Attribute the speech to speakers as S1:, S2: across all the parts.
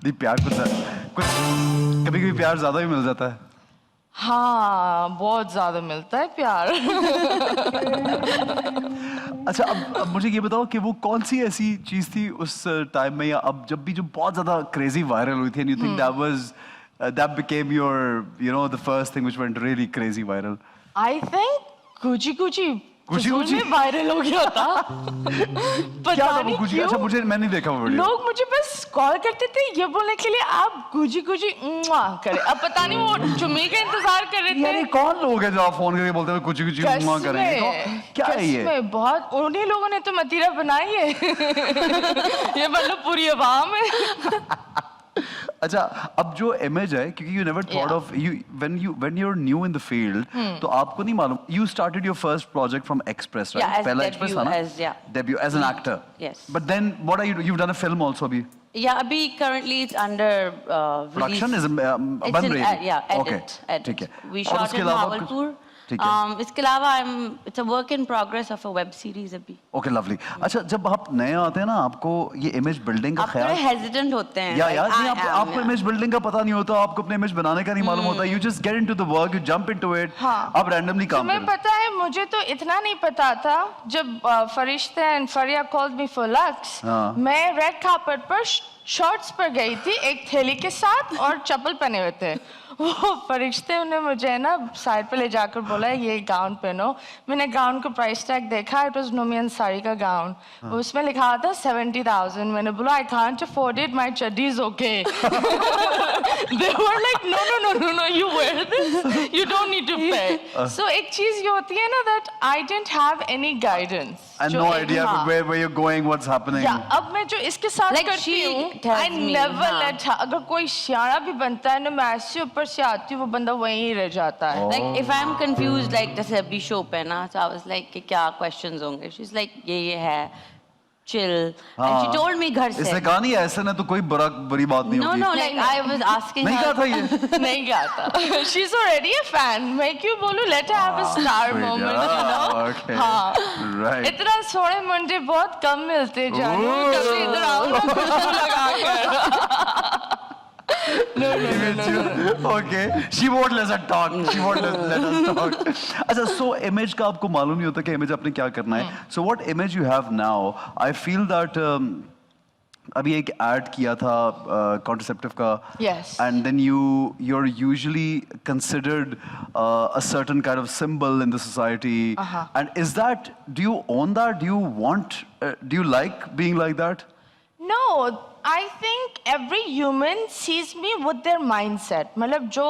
S1: नहीं प्यार कुछ कभी कभी प्यार ज्यादा ही मिल जाता है।
S2: हाँ बहुत ज्यादा मिलता है प्यार।
S1: अच्छा अब मुझे ये बताओ कि वो कौन सी ऐसी चीज थी उस टाइम में या अब जब भी जो बहुत ज्यादा क्रेजी वायरल हुई थी and you think that was that became your you know the first thing which went really crazy viral?
S2: I think Gucci Gucci
S1: Gucci Gucci
S2: viral हो गया था।
S1: क्या था वो गुची? अच्छा मुझे मैंने नहीं देखा वो वीडियो।
S2: लोग मुझे बस कॉल करते थे ये बोलने के लिए आप गुजी गुजी करें। अब पता नहीं वो चुम्मी का इंतजार कर रहे थे।
S1: यानी कौन लोग हैं जो आप फोन करके बोलते हैं गुची गुची करेंगे? क्या है ये?
S2: बहुत उन्हीं लोगों ने तो मतीरा बनाई है। ये मतलब पूरी अवाम है।
S1: अच्छा अब जो इमेज है क्योंकि you never thought of you when you are new in the field तो आपको नहीं मालूम you started your first project from Express right? पहला एक्सप्रेस था ना? Debut as an actor.
S3: Yes.
S1: But then what are you done a film also अभी?
S3: Yeah, abhi currently it's under
S1: production is बन रही है?
S3: Yeah,
S1: okay
S3: edit.
S1: ठीक है।
S3: We shot in Bahawalpur. इसके अलावा it's a work in progress of a web series अभी।
S1: Okay lovely. अच्छा जब आप नए आते हैं ना आपको ये इमेज बिल्डिंग का ख्याल
S3: आप थोड़े हेजिटेंट होते हैं
S1: यार नहीं आपको इमेज बिल्डिंग का पता नहीं होता आपको अपने इमेज बनाने का नहीं मालूम होता you just get into the work you jump into it आप रैंडमली काम
S2: तुम्हें पता है मुझे तो इतना नहीं पता था जब फरिश्ते and Fariya called me for lux मैं रेड कार्पेट पर शॉर्ट्स पर गई थी एक थैली के साथ और चप्पल पहने हुए थे। वो फरिश्ते ने मुझे ना साइड पे ले जाकर बोला ये गाउन पहनो। मैंने गाउन का प्राइस टैग देखा इट वाज नोमी अंसारी का गाउन। उसमें लिखा था 70,000। मैंने बोला I can't afford it my chaddis okay. They were like no no no no no you wear this you don't need to pay. So एक चीज ये होती है ना that I didn't have any guidance
S1: and no idea where you're going what's happening.
S2: अब मैं जो इसके साथ करती हूँ I never let her अगर कोई सियाना भी बनता है ना मैं ऐसे ऊपर से आती हूँ वो बंदा वहीं रह जाता है।
S3: Like if I'm confused like जैसे अभी शो पे ना so I was like कि क्या questions होंगे? She's like ये है chill and she told me घर से।
S1: इसने कहा नहीं ऐसे ना तो कोई बुरी बात नहीं होगी।
S3: No like I was asking
S1: नहीं कहा था ये?
S2: नहीं कहा था। She's already a fan। मैं क्यों बोलूँ let her have a star moment you know?
S1: Okay.
S2: हाँ।
S1: Right.
S2: इतना सोने मुंडे बहुत कम मिलते जानू कभी इधर आओ ना खुशबू लगा कर। No.
S1: Okay. She won't let us talk. She won't let us talk. अच्छा, so image का आपको मालूम नहीं होता कि image आपने क्या करना है. So what image you have now? I feel that अभी एक ad किया था contraceptive का.
S2: Yes.
S1: And then you're usually considered a certain kind of symbol in the society. And is that? Do you own that? Do you want? Do you like being like that?
S2: No, I think every human sees me with their mindset. मतलब जो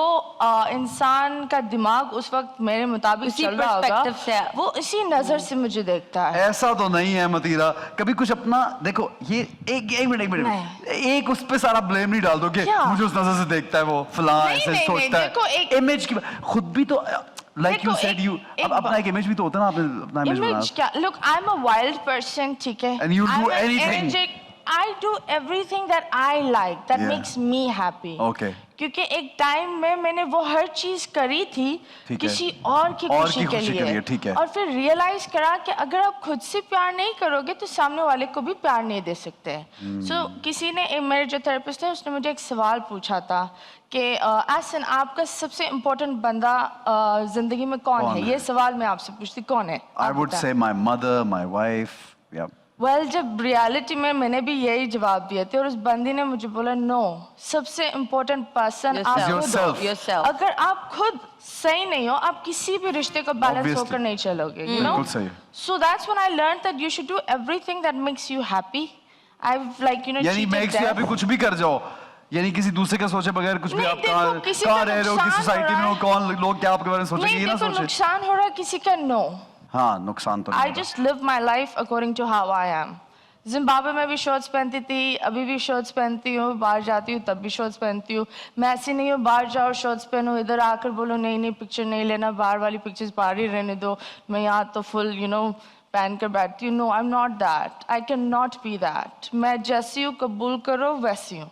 S2: इंसान का दिमाग उस वक्त मेरे मुताबिक चल रहा होगा वो इसी नजर से मुझे देखता है।
S1: ऐसा तो नहीं है मतीरा कभी कुछ अपना देखो ये एक मिनट एक उस पे सारा ब्लेम नहीं डाल दो कि मुझे उस नजर से देखता है वो फलां ऐसे सोचता है। इमेज की खुद भी तो like you said you अपना एक इमेज भी तो होता है ना आपने अपना इमेज बनाया।
S2: इमेज क्या? Look, I'm a wild person, ठीक है?
S1: And you do anything.
S2: I do everything that I like, that makes me happy.
S1: Okay.
S2: क्योंकि एक टाइम में मैंने वो हर चीज करी थी किसी और की खुशी के लिए
S1: ठीक है।
S2: और फिर रियलाइज करा कि अगर आप खुद से प्यार नहीं करोगे तो सामने वाले को भी प्यार नहीं दे सकते। So किसी ने मेरे जो थेरेपिस्ट है उसने मुझे एक सवाल पूछा था कि एहसन आपका सबसे इम्पोर्टेंट बंदा जिंदगी में कौन है? ये सवाल मैं आपसे पूछती कौन है?
S1: I would say my mother, my wife. Yeah.
S2: Well, जब रियलिटी में मैंने भी यही जवाब दिए थे और उस बंदी ने मुझे बोला नो सबसे इम्पोर्टेंट पर्सन आप खुद हो। अगर आप खुद सही नहीं हो आप किसी भी रिश्ते को बैलेंस होकर नहीं चलोगे you know? So that's when I learned that you should do everything that makes you happy. I've like you know
S1: यानी makes you happy कुछ भी कर जाओ यानी किसी दूसरे का सोचे बगैर कुछ भी आप कहाँ रह रहे हो किस सोसाइटी में हो कौन लोग क्या आपके बारे में सोचेंगे ये ना सोचे।
S2: नुकसान हो रहा है किसी का नो
S1: हाँ नुकसान तो
S2: I just live my life according to how I am. Zimbabwe में भी शॉर्ट्स पहनती थी अभी भी शॉर्ट्स पहनती हूँ बाहर जाती हूँ तब भी शॉर्ट्स पहनती हूँ। मैं ऐसी नहीं हूँ बाहर जाओ शॉर्ट्स पहनो इधर आकर बोलो नहीं पिक्चर नहीं लेना बाहर वाली पिक्चर्स बाहर ही रहने दो मैं यहाँ तो फुल यू नो पहन कर बैठती हूँ। No I am not that I can not be that. मैं जैसी हूँ कबूल करो वैसी हूँ।